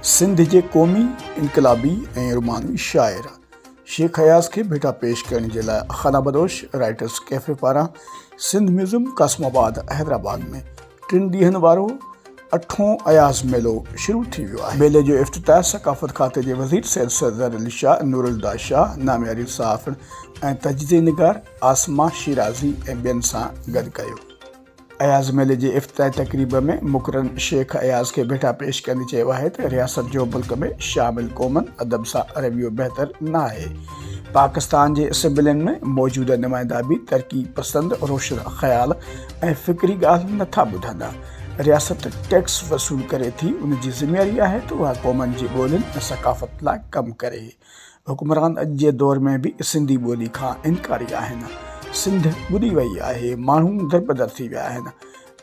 सिंध जे क़ौमी इनकलाबी ऐं रुमानी शाइर शेख अयाज़ खे भेटा पेश करण जे लाइ खानाबदोश राइटर्स कैफ़े पारां सिंध म्यूज़ियम कासमाबाद हैदराबाद में 3 ॾींहनि वारो 8हों अयाज़ मेलो शुरू थी वियो आहे। मेले जो इफ़्तिताह सक़ाफ़त खाते जे वज़ीर सैयद सरदार अली शाह, नूरुल्लाह शाह, नामियारी सहाफ़िन ऐं तजदीद निगार आसमा शिराज़ी ऐं ॿियनि सां गॾु कयो। अयाज़ मेले जे इफ़्तिताही तक़रीब में मुक़ररन शेख अयाज़ खे भेटा पेश कंदे चयो आहे त रियासत जो मुल्क में शामिल क़ौमनि अदब सां रवैयो बहितर न आहे। पाकिस्तान जे असेंबलियुनि में मौजूदा नुमाइंदा बि तरक़ी पसंद, रोशन ख़्याल ऐं फ़िक्री ॻाल्हि नथा ॿुधंदा। रियासत टैक्स वसूल करे थी, उन जी ज़िम्मेवारी आहे त उहा क़ौमनि जी ॿोलियुनि ऐं सक़ाफ़त लाइ कमु करे। हुक्मरान अॼु जे दौर में बि सिंधी ॿोली खां इनकारी आहिनि। सिंध ॿुॾी वई आहे, माण्हू दरबदर थी विया आहिनि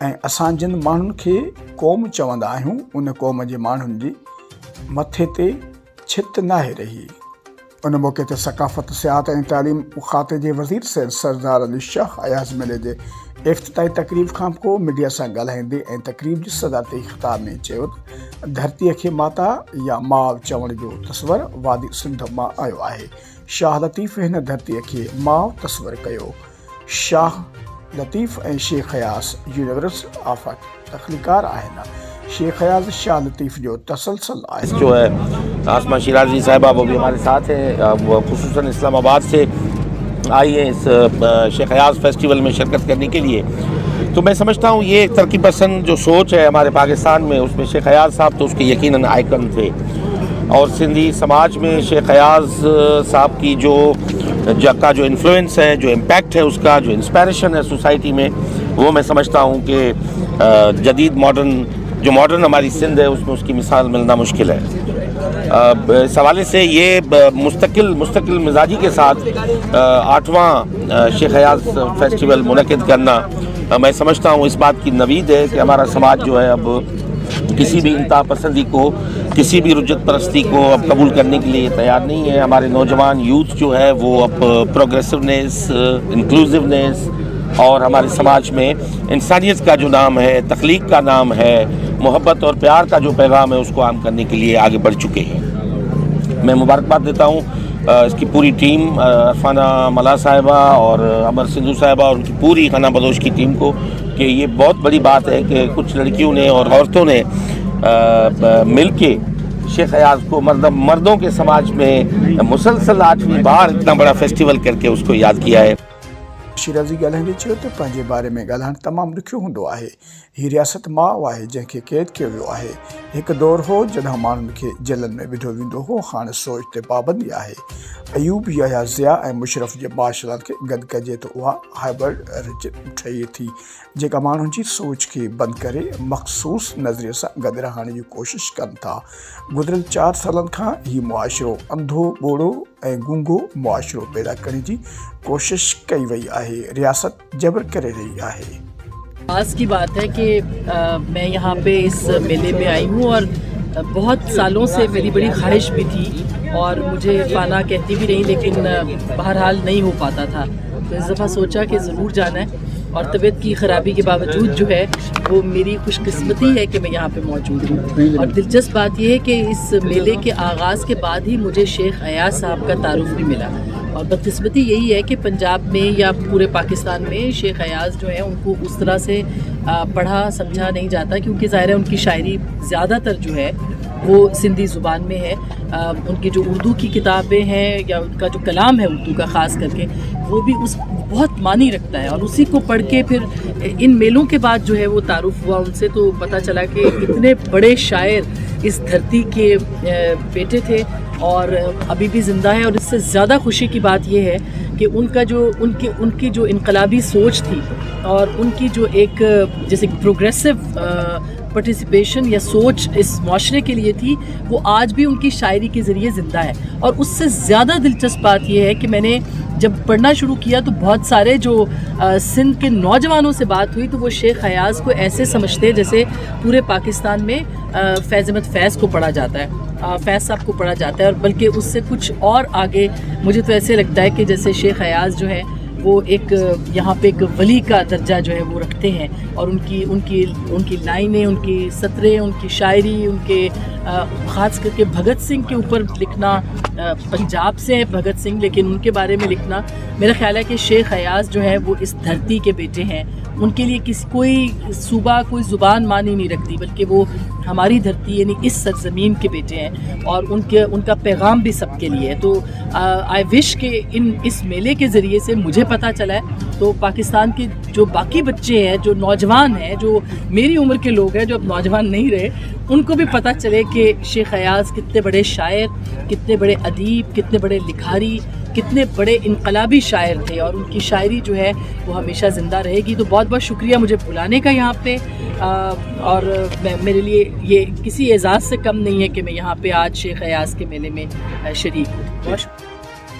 ऐं असां जिन माण्हुनि खे क़ौम चवंदा आहियूं उन क़ौम जे माण्हुनि जी मथे ते छित नाहे रही। उन मौक़े ते सक़ाफ़त, सियाहत ऐं तालीम खाते जे वज़ीर सैयद सरदार अली शाह अयाज़ मेले जे इफ़्तिताही तक़रीब खां पोइ मीडिया सां ॻाल्हाईंदे ऐं तक़रीब जी सदारती ख़िताब में चयो त धरतीअ खे माता या माउ चवण जो तस्वर वादी सिंध मां आयो आहे। शाह लतीफ़ हिन धरतीअ खे माउ तस्वर कयो। शाह लतीफ़ ऐं शेख अयाज़ यूनिवर्स ऑफ तख़लीकार आहिनि। शेख अयाज़ शाह लतीफ़ जो तसलसल आहे। जो है आसमा शिराज़ी साहिबा वो भी हमारे साथ हैं, वो खुसूसन इस्लामाबाद से आई है इस शेख अयाज़ फेस्टिवल में शिरकत करने के लिए। तो मैं समझता हूँ ये तरक्की पसंद जो सोच है हमारे पाकिस्तान में, उसमें शेख अयाज़ साहब तो उसके यकीनन आइकन थे और सिंधी समाज में शेख अयाज़ साहब की जो का इन्फ्लुएंस है, जो इम्पैक्ट है, उसका जो इंस्पायरेशन है सोसाइटी में, वो मैं समझता हूँ कि जदीद मॉडर्न हमारी सिंध है उसमें उसकी मिसाल मिलना मुश्किल है। इस हवाले से ये मुस्तकिल मिजाजी के साथ 8वां शेख अयाज़ फेस्टिवल मुनक़िद करना मैं समझता हूँ इस बात की नवीद है कि हमारा समाज जो है अब किसी भी इंतहा पसंदी को, किसी भी रुजत परस्ती को अब कबूल करने के लिए तैयार नहीं है। हमारे नौजवान यूथ जो है वो अब प्रोग्रेसिवनेस, इंक्लूसिवनेस और हमारे समाज में इंसानियत का जो नाम है, तख्लीक का नाम है, मोहब्बत और प्यार का जो पैगाम है उसको आम करने के लिए आगे बढ़ चुके हैं। मैं मुबारकबाद देता हूँ इसकी पूरी टीम, अरफाना मला साहिबा और अमर सिंधु साहिबा और उनकी पूरी खानाबदोश की टीम को, कि ये बहुत बड़ी बात है कि कुछ लड़कियों ने और औरतों ने मिल के शेख अयाज़ को मर्दों के समाज में मुसलसल 8वीं बार इतना बड़ा फेस्टिवल करके उसको याद किया है। शिराज़ी ॻाल्हाईंदे चयो त पंहिंजे बारे में ॻाल्हाइणु तमामु ॾुखियो हूंदो आहे। हीअ रियासत माउ आहे जंहिंखे क़ैद कयो वियो आहे। हिकु दौरु हो जॾहिं माण्हुनि खे जेलनि में विधो वेंदो हो, हाणे सोच ते पाबंदी आहे। अयूब या ज़िया ऐं मुशरफ जे बादशाहनि खे गॾु कजे त उहा हाइब्रिड ठही थी जेका माण्हुनि जी सोच खे बंदि करे मख़सूस नज़रिए सां गॾु रहण जी कोशिशि कनि था। गुज़िरियल 4 सालनि खां हीउ मुआशिरो अंधो, ॿोड़ो ऐं गूंगो मुआशिरो पैदा करण जी कोशिश कई वई आहे। रियासत जबर करे रही आहे। खास की बात है कि मैं यहाँ पे इस मेले में आई हूँ और बहुत सालों से मेरी बड़ी ख्वाहिश भी थी और मुझे फ़ाना कहती भी रही, लेकिन बहरहाल नहीं हो पाता था। तो इस दफ़ा सोचा कि ज़रूर जाना है और तबीयत की ख़राबी के बावजूद जो है वो मेरी खुशकिस्मती है कि मैं यहाँ पे मौजूद हूँ। और दिलचस्प बात यह है कि इस मेले के आगाज़ के बाद ही मुझे शेख अयाज़ साहब का तारुफ भी मिला और बदकिस्मती यही है कि पंजाब में या पूरे पाकिस्तान में शेख अयाज़ जो है उनको उस तरह से पढ़ा समझा नहीं जाता, क्योंकि ज़ाहिर है उनकी शायरी ज़्यादातर जो है वो सिंधी ज़ुबान में है। उनकी जो उर्दू की किताबें हैं या उनका जो कलाम है उर्दू का ख़ास करके, वो भी उस बहुत मानी रखता है और उसी को पढ़ के फिर इन मेलों के बाद जो है वो तारुफ हुआ उनसे, तो पता चला कि इतने बड़े शायर इस धरती के बेटे थे और अभी भी ज़िंदा है। और इससे ज़्यादा खुशी की बात यह है कि उनकी जो इनकलाबी सोच थी और उनकी जो एक जैसे प्रोग्रेसिव पार्टिसिपेशन या सोच इस माशरे के लिए थी, वो आज भी उनकी शायरी के ज़रिए ज़िंदा है। और उससे ज़्यादा दिलचस्प बात यह है कि मैंने जब पढ़ना शुरू किया तो बहुत सारे जो सिंध के नौजवानों से बात हुई तो वो शेख अयाज़ को ऐसे समझते हैं जैसे पूरे पाकिस्तान में फैज़ अहमद फैज़ को पढ़ा जाता है, फैज़ साहब को पढ़ा जाता है, और बल्कि उससे कुछ और आगे मुझे तो ऐसे लगता है कि जैसे शेख अयाज़ जो है वो एक यहाँ पे एक वली का दर्जा जो है वो रखते हैं, और उनकी लाइनें, उनकी सतरें, उनकी शायरी, उनके ख़ास करके भगत सिंह के ऊपर लिखना, पंजाब से है भगत सिंह लेकिन उनके बारे में लिखना, मेरा ख्याल है कि शेख अयाज़ जो है वो इस धरती के बेटे हैं। उनके लिए कोई सूबा, कोई ज़ुबान मानी नहीं रखती, बल्कि वो हमारी धरती यानी इस सरज़मीन के बेटे हैं, और उनका पैगाम भी सबके लिए है। तो आई विश कि इस मेले के ज़रिए से मुझे पता चला है, तो पाकिस्तान के जो बाकी बच्चे हैं, जो नौजवान हैं, जो मेरी उम्र के लोग हैं, जो अब नौजवान नहीं रहे, उनको भी पता चले कि शेख अयाज़ कितने बड़े शायर, कितने बड़े अदीब, कितने बड़े लिखारी, कितने बड़े इनकलाबी शायर थे, और उनकी शायरी जो है वो हमेशा ज़िंदा रहेगी। तो बहुत बहुत शुक्रिया मुझे बुलाने का यहाँ पे, और मेरे लिए ये किसी एजाज़ से कम नहीं है कि मैं यहाँ पे आज शेख अयाज़ के मेले में शरीक हूँ। बहुत शुक्रिया।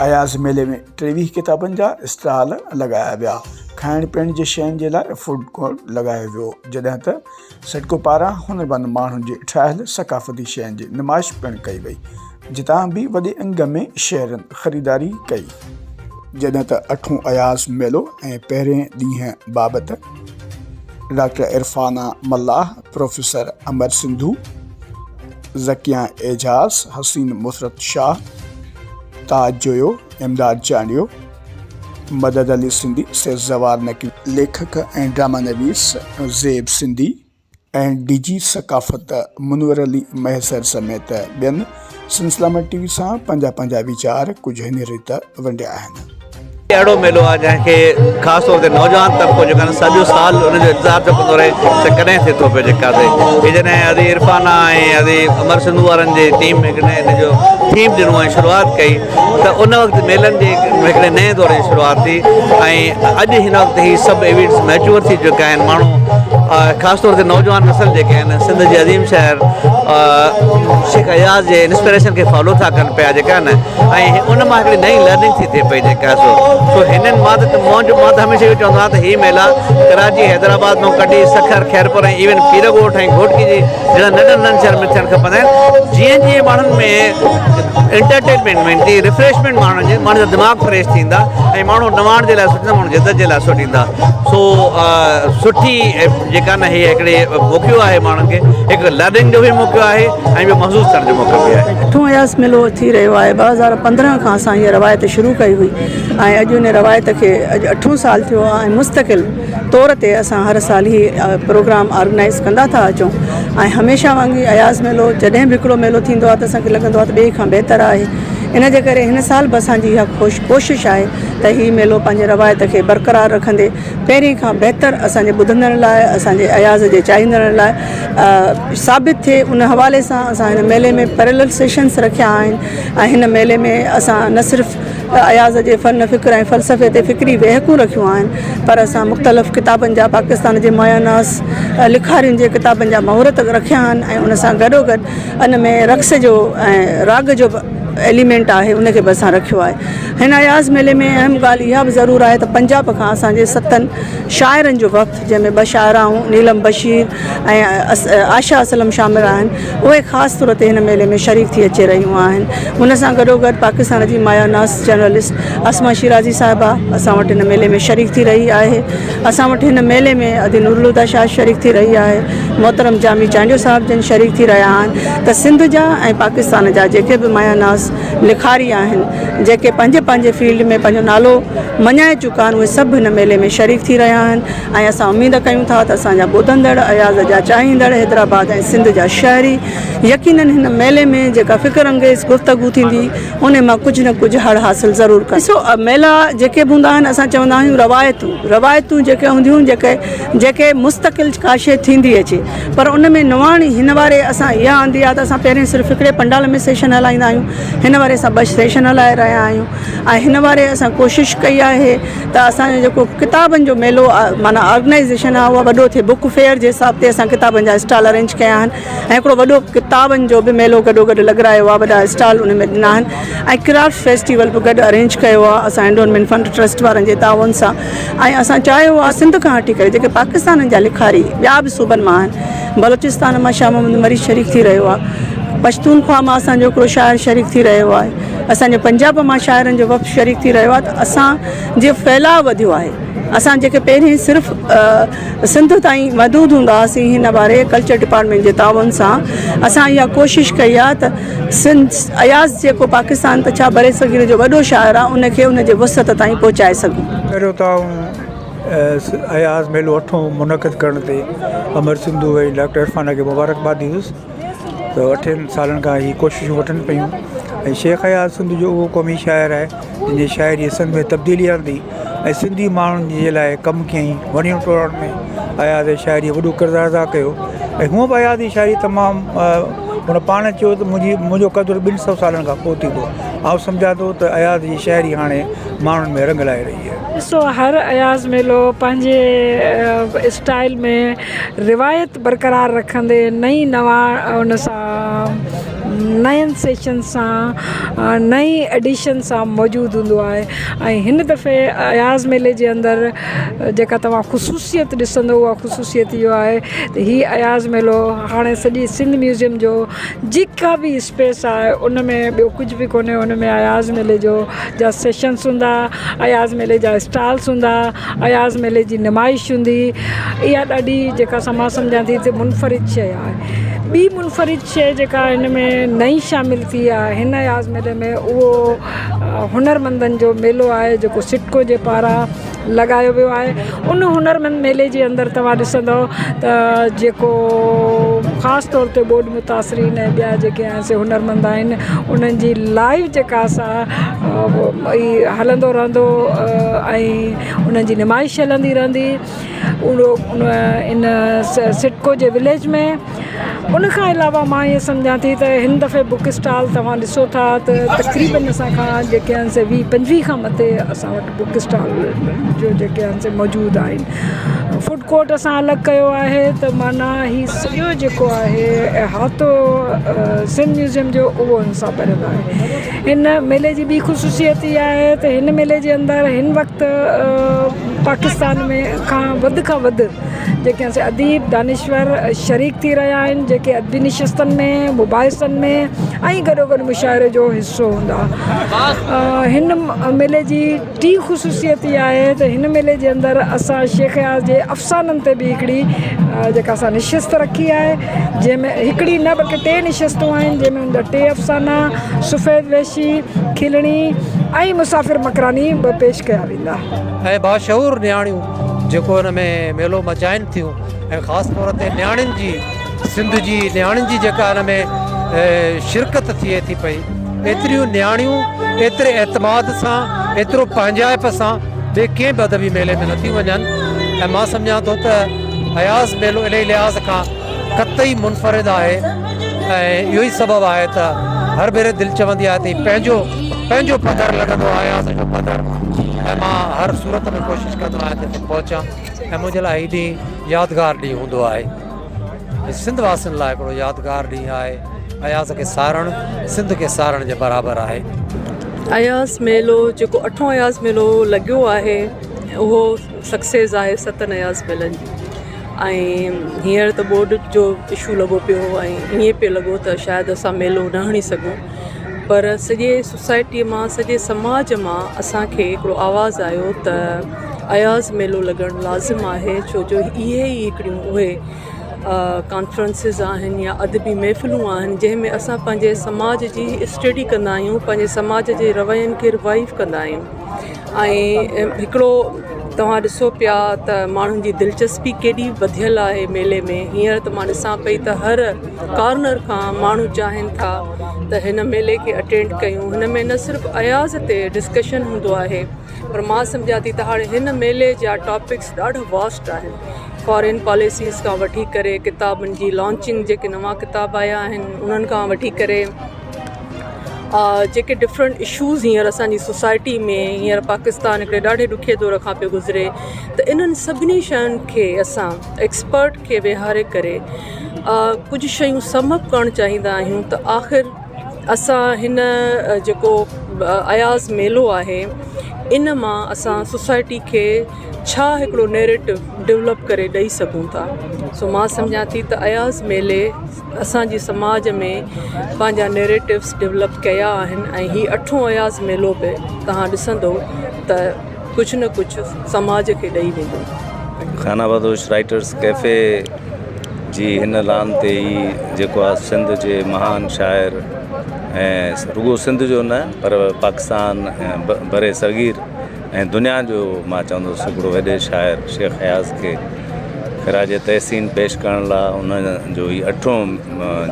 अयाज़ मेले में 23 किताबनि जा स्टॉल लगाया विया। खाइण पीअण जी शयुनि जे लाइ फूड कोर्ट लगायो वियो, जॾहिं त सड़को पारां हुनरमंद माण्हुनि जी ठाहियल सक़ाफ़ती शयुनि जी नुमाइश पिणु कई वई, जितां बि वॾे अंग में शेयरनि ख़रीदारी कई। जॾहिं त 8हों अयाज़ मेलो ऐं पहिरें ॾींहं बाबति डॉक्टर इरफाना मल्लाह, प्रोफेसर अमर सिंधु, ज़किया एजाज़, हसीन मुसरत शाह, ताज जोयो, इमदाद चांडियो, मदद अली सिंधी, सैयद जवार नकवी, लेखक ऐं ड्रामा नवीस ज़ेब सिंधी ऐं डीजी सक़ाफ़त मुनवर अली महसर समेत ॿियनि सिलसिला टीवी सां पंहिंजा वीचार कुझु हिन रीति वंडिया आहिनि। अहिड़ो मेलो आहे जंहिंखे ख़ासि तौर ते नौजवान तबिको जेका न सॼो साल उनजो इंतज़ारु थो कंदो रहे त कॾहिं थिए थो पियो जेका हे जॾहिं अदी इरफाना ऐं अदी अमर सिंधु वारनि जे टीम में हिन जो थीम ॾिनो ऐं शुरूआति कई त उन वक़्तु मेलनि जे हिकिड़े नए दौर जी शुरूआति थी, ऐं अॼु हिन वक़्तु ही सभु इवेंट्स मैच्योर थी चुका आहिनि। माण्हू ख़ासि तौर ते नौजवान नसल जेके आहिनि सिंध जे अज़ीम शहर शेख अयाज़ जे इंस्पिरेशन खे फॉलो था कनि पिया जेका न, ऐं उन मां हिकिड़ी नई लर्निंग थी थिए पई जेका सो हिननि मां त मां त हमेशह इहो चवंदो आहियां त हीअ मेला कराची, हैदराबाद मां कढी सखर, खैरपुर ऐं इवन पीरगोठ ऐं घोटकी जी जहिड़ा नंढनि शहर में थियणु खपंदा आहिनि। जीअं जीअं माण्हुनि में एंटरटेनमेंट में थी रिफ्रेशमेंट माण्हुनि जा दिमाग़ फ्रेश थींदा ऐं माण्हू नवाण जे लाइ सोचींदा, माण्हू जिदत जे लाइ सोचींदा। सो सुठी जेका न हीअ हिकिड़ी मौक़ो आहे माण्हुनि खे, हिकु लर्निंग जो बि मौक़ो आहे ऐं ॿियो महसूसु करण जो मौक़ो बि आहे। 8हों अयाज़ मेलो थी रहियो आहे। 2015 खां असां हीअ रवायत शुरू कई हुई ऐं अॼु उन रवायत खे 8हों साल थियो आहे, ऐं मुस्तक़िल तौर ते असां हर साल ही प्रोग्राम ऑर्गेनाइज़ कंदा था अचूं। ऐं हमेशह वांगुरु अयाज़ मेलो जॾहिं बि हिकिड़ो मेलो थींदो आहे त असांखे लॻंदो आहे त ॿिए खां बहितर आहे। इन जे करे हिन साल बि असांजी इहा कोशिशि आहे त हीउ मेलो पंहिंजे रवायत खे बरक़रार रखंदे पहिरीं खां बहितर असांजे ॿुधंदड़ लाइ, असांजे अयाज़ जे चाहींदड़ लाइ साबित थिए। उन हवाले सां असां हिन मेले में पैरेलल सेशन्स रखिया आहिनि, ऐं हिन मेले में असां न सिर्फ़ु अयाज़ जे फ़न फ़िक्र ऐं फ़लसफ़े ते फ़िक्री वेहकूं रखियूं आहिनि, पर असां मुख़्तलिफ़ किताबनि जा, पाकिस्तान जे मायानास लिखारियुनि जे किताबनि जा महूरत रखिया आहिनि, ऐं उन सां गॾोगॾु इन में रक़्स जो ऐं राग जो एलिमेंट आहे उनखे बि असां रखियो आहे। हिन अयाज़ मेले में अहम ॻाल्हि इहा बि ज़रूरु आहे त पंजाब खां असांजे 7 शाइरनि जो वफ़्तु, जंहिंमें 2 शाइराऊं नीलम बशीर ऐं आशा असलम शामिल आहिनि, उहे ख़ासि तौर ते हिन मेले में शरीक थी अचे रहियूं आहिनि। उन सां गॾोगॾु पाकिस्तान जी मायानास जर्नलिस्ट अस्मा शिराज़ी साहिबा असां वटि हिन मेले में शरीक थी रही आहे। असां वटि हिन मेले में अदी नूरुल शाह शरीक थी रही आहे, मोहतरम जामी चांडियो साहिब जन शरीक थी रहिया आहिनि। त सिंध जा ऐं पाकिस्तान जा जेके बि मायानास लिखारी आहिनि, जेके पंहिंजे फील्ड में पंहिंजो नालो मञाए चुका आहिनि, उहे सभु हिन मेले में शरीक थी रहिया आहिनि। ऐं असां उमेद कयूं था त असांजा ॿुधंदड़, अयाज़ जा चाहींदड़, हैदराबाद ऐं सिंध जा शहरी यकीनन हिन मेले में जेका फ़िक्र अंगेज़ गुफ़्तगू थींदी उन मां कुझु न कुझु हड़ हासिल ज़रूरु कंदा। ॾिसो, मेला जेके बि हूंदा आहिनि, असां चवंदा आहियूं रवायतूं जेके हूंदियूं जेके मुस्तक़िल काशे थींदी अचे, पर उन में नवाणी हिन वारे असां इहा आंदी आहे त असां पहिरें सिर्फ़ु हिकिड़े पंडाल में सेशन हलाईंदा आहियूं, हिन वारे असां 2 सेशन हलाए रहिया आहियूं। ऐं हिन वारे असां कोशिशि कई आहे त असांजो जेको किताबनि जो मेलो माना ऑर्गेनाइज़ेशन आहे उहा वॾो थिए। बुक फेयर जे हिसाब ते असां किताबनि जा स्टॉल अरेंज कया आहिनि, ऐं हिकिड़ो वॾो किताबनि जो बि मेलो गॾोगॾु लॻायो आहे, वॾा स्टॉल उन में ॾिना आहिनि। ऐं क्राफ्ट फेस्टिवल बि गॾु अरेंज कयो आहे असां एंडोनमेंट फंड ट्रस्ट वारनि जे ताउन सां। ऐं असां चाहियो आहे सिंध खां वठी करे जेके पाकिस्तान जा लिखारी ॿिया बि सूबनि मां आहिनि, बलोचिस्तान मां शाह मोहम्मद मरीज़ शरीक थी रहियो आहे, पश्तूनख्वा मां असांजो हिकिड़ो शाइर शरीक थी रहियो आहे, असांजे पंजाब मां शाइरनि जो वफ़्द शरीक थी रहियो आहे त असांजो फैलाव वधियो आहे। असां जेके पहिरीं सिर्फ़ु सिंध ताईं महदूद हूंदा हुआसीं, हिन बारे कल्चर डिपार्टमेंट जे ताउन सां असां इहा कोशिशि कई आहे त सिंध अयाज़ जेको पाकिस्तान त छा बरे सगीर जो वॾो शाइर आहे उनखे उनजे वसत ताईं पहुचाए सघूं। पहिरियों त अयाज़ मेलो 8 मुनक़िद करण ते अमर सिंधु ऐं डॉक्टर इरफाना खे मुबारकबाद ॾींदुसि त 8 सालनि खां हीअ कोशिशूं वठनि पियूं ऐं शेख अयाज़ सिंध जो उहो क़ौमी शाइर आहे जंहिंजे शाइरीअ सिंध में तब्दीली आंदी ऐं सिंधी माण्हुनि जे लाइ कमु कयईं। वणियूं टोड़ण में अयाज़ शाइरी वॾो किरदारु अदा कयो ऐं हूअं बि अयाज़ जी शाइरी तमामु हुन पाण चयो त मुंहिंजो क़दुरु 200 सालनि खां पोइ थींदो। आउं सम्झां थो त अयाज़ जी शाइरी हाणे माण्हुनि में रंग लाए रही आहे। ॾिसो, हर अयाज़ मेलो पंहिंजे स्टाइल में रिवायत बरक़रार रखंदे नई नवां उन सां नयनि सेशन सां नई एडिशन सां मौजूदु हूंदो आहे। ऐं हिन दफ़े अयाज़ मेले जे अंदरि जेका तव्हां ख़ुशूसियत ॾिसंदो उहा ख़ुशूसियत इहो आहे त हीअ अयाज़ मेलो हाणे सॼी सिंध म्यूज़ियम जो जेका बि स्पेस आहे उन में ॿियो कुझु बि कोन्हे। उन में अयाज़ मेले जो जा सेशन्स हूंदा, अयाज़ मेले जा स्टॉल्स हूंदा, अयाज़ मेले जी नुमाइश हूंदी। इहा ॾाढी जेका मां सम्झां थी त मुनफ़रिद शइ आहे। ॿी मुनफ़रिद शइ जेका हिन में नई शामिल थी आहे हिन अयाज़ मेले में उहो हुनरमंदनि जो मेलो आहे जेको सिटको जे पारां लॻायो वियो आहे। उन हुनरमंद मेले जे अंदरि तव्हां ॾिसंदव त जेको ख़ासि तौर ते बोर्ड मुतासिरीन ऐं ॿिया जेके आहिनि से हुनरमंद आहिनि उन्हनि जी लाइव जेका असां हलंदो रहंदो ऐं उन्हनि जी नुमाइश हलंदी रहंदी इन सिटको जे विलेज में। उनखां अलावा मां इहे सम्झां थी त हिन दफ़े बुक स्टॉल तव्हां ॾिसो था त तक़रीबन असांखां जेके आहिनि से 20-25 खां मथे असां वटि बुक स्टॉल जो जेके आहिनि से मौजूदु आहिनि। फूड कोर्ट असां अलॻि कयो आहे त माना हीउ सॼो जेको आहे अहातो सिंध म्यूज़ियम जो उहो हिन सां भरियलु आहे। हिन मेले जी ॿी ख़ुशूसियत इहा आहे त हिन मेले जे अंदरि हिन वक़्तु पाकिस्तान में खां वधि जेके आहिनि से अदीब दानिश्वर शरीक थी रहिया आहिनि जेके अदबी निशस्तनि में मुबाहिसनि में ऐं गॾोगॾु मुशाइरे जो हिसो हूंदा। हिन मेले जी टी ख़ुशूसियत इहा आहे त हिन मेले जे अंदरि असां शेख अयाज़ जे अफ़साननि ते बि हिकिड़ी जेका असां निशस्त रखी आहे जंहिंमें हिकिड़ी न बल्कि 3 निशस्तूं आहिनि जंहिंमें उन 3 अफ़साना सफ़ेद वेशी खिलणी ऐं मुसाफ़िर मकरानी बि पेश कया वेंदा ऐं बाशऊर नियाणियूं जेको हिन में मेलो मचाइनि थियूं ऐं ख़ासि तौर ते नियाणियुनि जी सिंध जी नियाणियुनि जी जेका हिन में शिरकत थिए थी पई एतिरियूं नियाणियूं एतिरे एतमाद सां एतिरो पंहिंजाइप सां ॿिए कंहिं बि अदबी मेले में नथियूं वञनि। ऐं मां सम्झां थो त अयाज़ मेलो इन लिहाज़ खां क़तई मुनफ़रिद आहे ऐं इहो ई सबबु आहे त हर भेरे दिलि चवंदी आहे त पंहिंजो पधर लॻंदो आहे अयाज़ जो पधर। ऐं मां हर सूरत में कोशिशि कंदो आहियां त पहुचां ऐं मुंहिंजे लाइ हीउ ॾींहुं यादगार ॾींहुं हूंदो आहे। सिंध वासियुनि लाइ हिकिड़ो यादगार ॾींहुं आहे। अयाज़ खे सारण सिंध खे सारण जे बराबरि आहे। अयाज़ मेलो जेको 8हों अयाज़ मेलो लॻियो आहे उहो सक्सेस आहे 7 अयाज़ मेलनि जी। ऐं हींअर त बोर्ड जो इशू लॻो पियो ऐं ईअं पियो लॻो त शायदि असां मेलो न हणी सघूं, पर सॼे सोसाइटीअ मां सॼे समाज मां असांखे हिकिड़ो आवाज़ु आयो त अयाज़ मेलो लॻणु लाज़िम आहे छो जो इहे ई हिकिड़ियूं उहे कॉन्फ्रेंसिस आहिनि या अदबी महफ़िलूं आहिनि जंहिंमें असां पंहिंजे समाज जी स्टडी कंदा आहियूं, पंहिंजे समाज जे रवैयनि खे रिवाइव कंदा आहियूं। ऐं हिकिड़ो तव्हां ॾिसो पिया त माण्हुनि जी दिलचस्पी केॾी वधियलु आहे मेले में। हींअर त मां ॾिसां पई त हर कॉर्नर खां माण्हू चाहिनि था त हिन मेले खे अटेंड कयूं। हिन में न सिर्फ़ु अयाज़ ते डिस्कशन हूंदो आहे पर मां सम्झां थी त हाणे हिन मेले जा टॉपिक्स ॾाढा वास्ट आहिनि। फॉरेन पॉलिसीज़ खां वठी करे किताबनि जी लॉन्चिंग जेके नवां किताब आया आहिनि उन्हनि खां वठी करे जेके डिफरेंट इशूज़ हींअर असांजी सोसाइटी में हींअर पाकिस्तान हिकिड़े ॾाढे ॾुखे दौर खां पियो गुज़रे त इन्हनि सभिनी शयुनि खे असां एक्सपर्ट खे विहारे करे कुझु शयूं समअप करणु चाहींदा आहियूं त आख़िर असां हिन जेको अयाज़ मेलो आहे इन मां असां सोसाइटी खे छा हिकिड़ो नैरेटिव डेवलप करे ॾेई सघूं था। सो मां सम्झां थी त अयाज़ मेले असांजी समाज में पंहिंजा नैरेटिव्स डेवलप कया आहिनि ऐं हीउ 8हों अयाज़ मेलो बि तव्हां ॾिसंदो त कुझु न कुझु समाज खे ॾेई वेंदो। खानाबदोश राइटर्स कैफ़े जी हिन लान ते ई जेको आहे सिंध जे महान शाइर ऐं रुगो सिंध जो न पर पाकिस्तान बरे सगीर ऐं दुनिया जो मां चवंदुसि हिकिड़ो वॾे शाइर शेख हयाज़ खे ख़िराज तहसीन पेश करण लाइ उन जो ई 8हों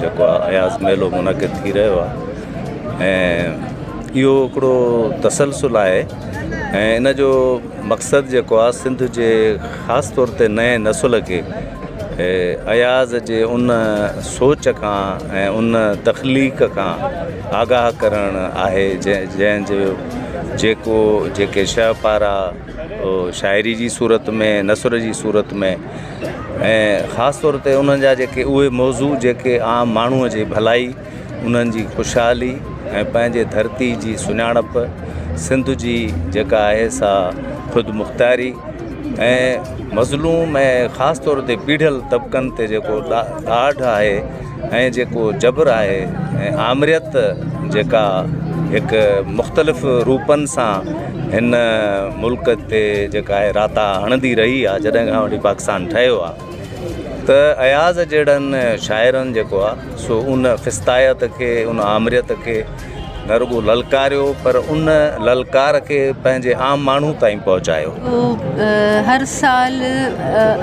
जेको आहे अयाज़ मेलो मुनक़िद थी रहियो आहे ऐं इहो हिकिड़ो तसलसुल आहे ऐं इन जो मक़सदु जेको आहे सिंध जे ख़ासि तौर ते नए नसुल खे अयाज़ जे उन सोच खां ऐं उन तख़लीक़ खां आगाह करणु आहे जंहिंजो जेके शाहपारा शाइरी जी सूरत में नसुर जी सूरत में ऐं ख़ासि तौर ते उन्हनि जा जेके उहे मौज़ू जेके आम माण्हूअ जी भलाई उन्हनि जी ख़ुशहाली ऐं पंहिंजे धरती जी सुञाणप सिंध जी जेका आहे सा ख़ुदि मुख़्तारी ऐं मज़लूम ऐं ख़ासि तौर ते पीढ़ियल तबक़नि ते जेको ॾाढ आहे ऐं जेको जबर आहे ऐं आमरियत जेका हिकु मुख़्तलिफ़ रूपनि सां हिन मुल्क ते जेका आहे राता हणंदी रही आहे जॾहिं खां वठी पाकिस्तान ठहियो आहे त अयाज़ जहिड़नि शाइरनि जेको आहे सो उन फिस्तायत खे उन आमरियत खे न रुगो ललकारियो पर उन ललकार खे पंहिंजे आम माण्हू ताईं पहुचायो। हर साल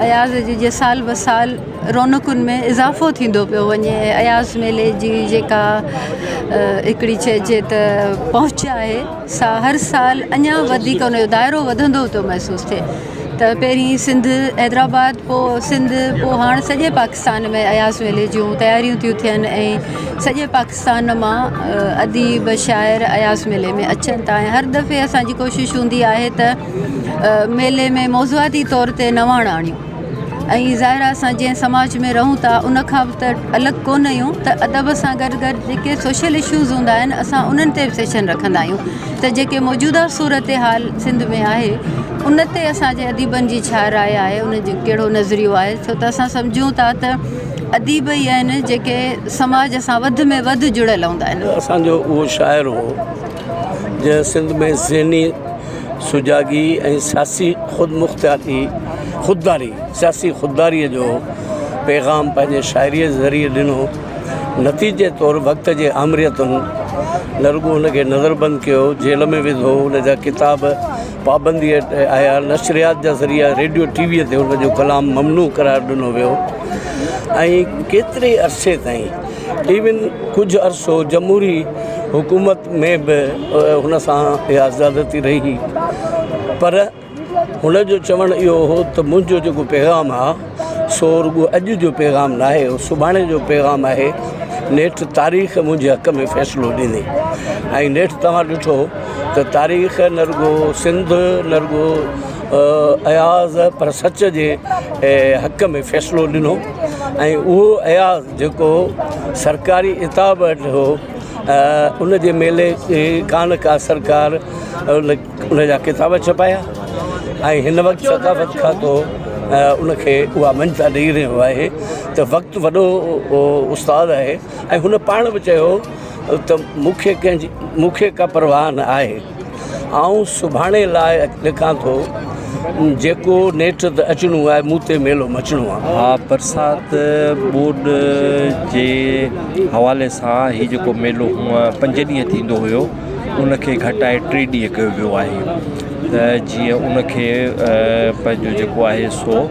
अयाज़ जे साल ब साल रौनकुनि में इज़ाफ़ो थींदो पियो वञे। अयाज़ मेले जी जेका हिकिड़ी चइजे त पहुच आहे सा हर साल अञा वधीक उनजो दाइरो वधंदो थो महसूसु थिए। त पहिरीं सिंध हैदराबाद पोइ सिंध पोइ हाणे सॼे पाकिस्तान में अयाज़ मेले जूं तयारियूं थियूं थियनि ऐं सॼे पाकिस्तान मां अदीब शाइर अयाज़ मेले में अचनि था ऐं हर दफ़े असांजी कोशिशि हूंदी आहे त मेले में मौज़ूआती तौर ते नवाण आणियूं ऐं ज़ाहिर आहे असां जंहिं समाज में रहूं था उन खां बि त अलॻि कोन आहियूं त अदब सां गॾु गॾु जेके सोशल इशूज़ हूंदा आहिनि असां उन्हनि ते बि सेशन रखंदा आहियूं त जेके मौजूदा सूरत हाल सिंध में आहे उन ते असांजे अदीबनि जी छा राय आहे उन जो कहिड़ो नज़रियो आहे छो त असां सम्झूं था त अदीब ई आहिनि जेके समाज सां वधि में वधि जुड़ियल हूंदा आहिनि। असांजो उहो शाइर हो जंहिं सिंध में ज़हनी सुजागी ऐं सियासी ख़ुददारी सियासी ख़ुददारीअ जो पैगाम पंहिंजे शाइरीअ जे ज़रिए ॾिनो। नतीजे तौरु वक़्त जे आमरियतुनि न रुगो हुनखे नज़रबंदि कयो, जेल में विधो, हुन जा किताब पाबंदीअ आया, नशरियात जा ज़रिया रेडियो टीवीअ ते हुनजो कलाम ममनू करार ॾिनो वियो ऐं केतिरे अरसे ताईं इवन कुझु अरसो जमहूरी हुकूमत में बि हुन सां इहा ज़्यादती रही पर हुनजो चवणु इहो हो त मुंहिंजो जेको पैगाम आहे सो रुगो अॼु जो पैगाम न आहे, सुभाणे जो पैगाम आहे। नेठि तारीख़ मुंहिंजे हक़ में फ़ैसिलो ॾिनी ऐं नेठि तव्हां ॾिठो त तारीख़ न रुगो सिंध न रुगो अयाज़ पर सच जे हक़ में फ़ैसिलो ॾिनो ऐं उहो अयाज़ जेको सरकारी इताब हो उन जे मेले कान का सरकार उन जा किताब छपाया ऐं हिन वक़्तु सक़ाफ़त खातो उनखे उहा मञता ॾेई रहियो आहे त वक़्तु वॾो उस्तादु आहे ऐं हुन पाण बि चयो त मूंखे का परवाह न आहे, आउं सुभाणे लाइ लिखां थो, जेको नेठि त अचिणो आहे मूं ते मेलो मचणो आहे। हा, बरसात बोर्ड जे हवाले सां हीउ जेको मेलो हूअं 5 ॾींहं थींदो हुयो उनखे घटाए 3 ॾींहं कयो वियो आहे त जीअं उनखे पंहिंजो जेको आहे सो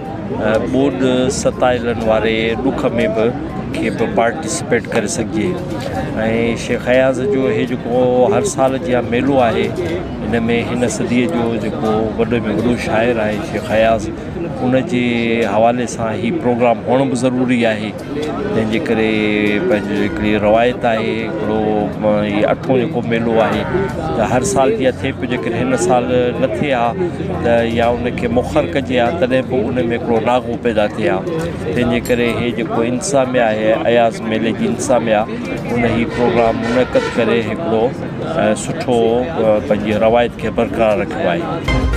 बोर्ड सताइलनि वारे ॾुख में बि खे बि पार्टिसिपेट करे सघिजे। ऐं शेख हयाज़ जो इहे जेको हर साल जीअं मेलो आहे हिन में हिन सदीअ जो जेको वॾे में वॾो शाइर आहे शेख हयाज़ उन जे हवाले सां ही प्रोग्राम हुअणु बि ज़रूरी आहे। तंहिंजे करे पंहिंजो हिकिड़ी रवायत आहे हिकिड़ो हीअ 8हों जेको मेलो आहे त हर साल जीअं थिए पियो, जेकॾहिं हिन साल न थिए हा त या उनखे मुखर कजे हा तॾहिं पोइ उन में हिकिड़ो नागो पैदा थिए हा। तंहिंजे करे इहे जेको इंतिज़ामिया आहे अयाज़ मेले जी इंतज़ामिया उन ही प्रोग्राम मुनक़द करे हिकिड़ो सुठो पंहिंजी रवायत खे बरक़रार रखियो आहे।